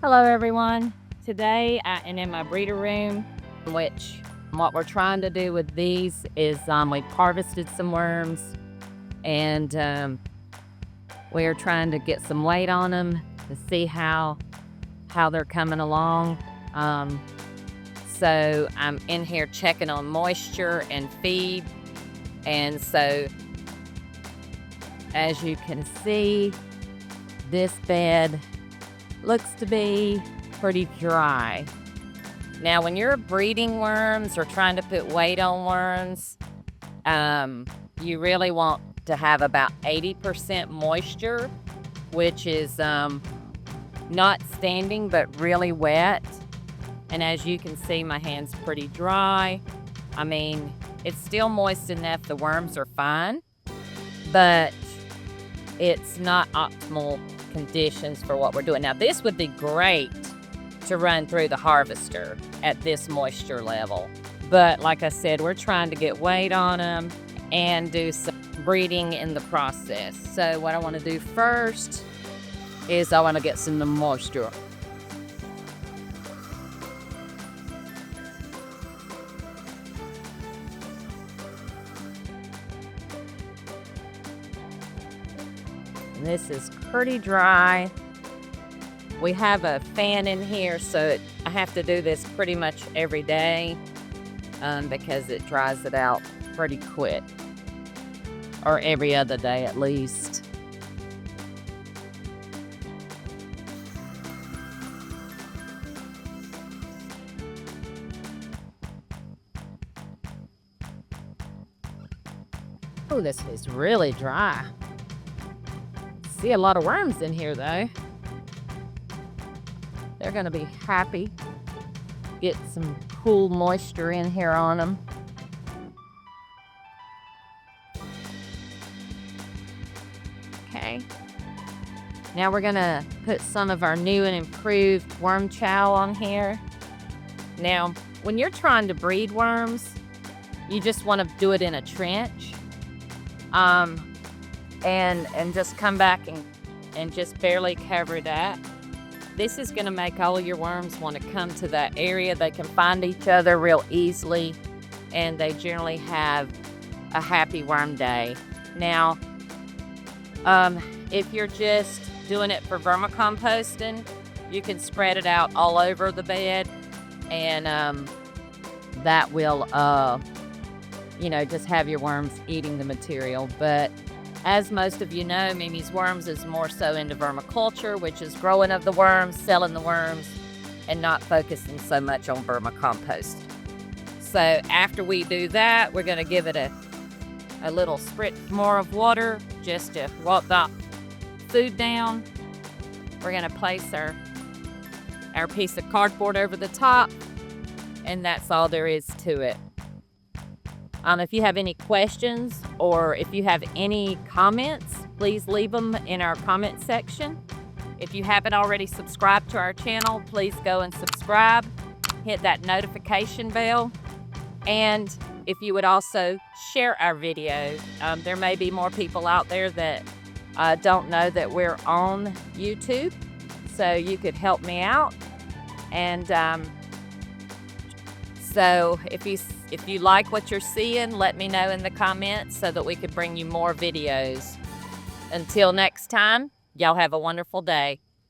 Hello everyone. Today I am in my breeder room, which what we're trying to do with these is we've harvested some worms and we're trying to get some weight on them to see how they're coming along. So I'm in here checking on moisture and feed, and so as you can see, this bed looks to be pretty dry. Now, when you're breeding worms or trying to put weight on worms, you really want to have about 80% moisture, which is not standing but really wet. And as you can see, my hand's pretty dry. I mean, it's still moist enough, the worms are fine, but it's not optimal conditions for what we're doing. Now, this would be great to run through the harvester at this moisture level, but like I said, we're trying to get weight on them and do some breeding in the process. So what I want to do first is I want to get some of the moisture. This is pretty dry. We have a fan in here, so I have to do this pretty much every day because it dries it out pretty quick, or every other day at least. Oh, this is really dry. See a lot of worms in here though. They're gonna be happy. Get some cool moisture in here on them. Okay. Now we're gonna put some of our new and improved worm chow on here. Now, when you're trying to breed worms, you just want to do it in a trench. And just come back and just barely cover that. This is going to make all your worms want to come to that area. They can find each other real easily, and they generally have a happy worm day. Now, if you're just doing it for vermicomposting, you can spread it out all over the bed, and that will, just have your worms eating the material. But as most of you know, Mimi's Worms is more so into vermiculture, which is growing of the worms, selling the worms, and not focusing so much on vermicompost. So after we do that, we're going to give it a little spritz more of water just to wipe that food down. We're going to place our piece of cardboard over the top, and that's all there is to it. If you have any questions or if you have any comments, please leave them in our comment section. If you haven't already subscribed to our channel, please go and subscribe. Hit that notification bell. And if you would also share our video. There may be more people out there that don't know that we're on YouTube. So you could help me out. And so if you like what you're seeing, let me know in the comments so that we could bring you more videos. Until next time, y'all have a wonderful day.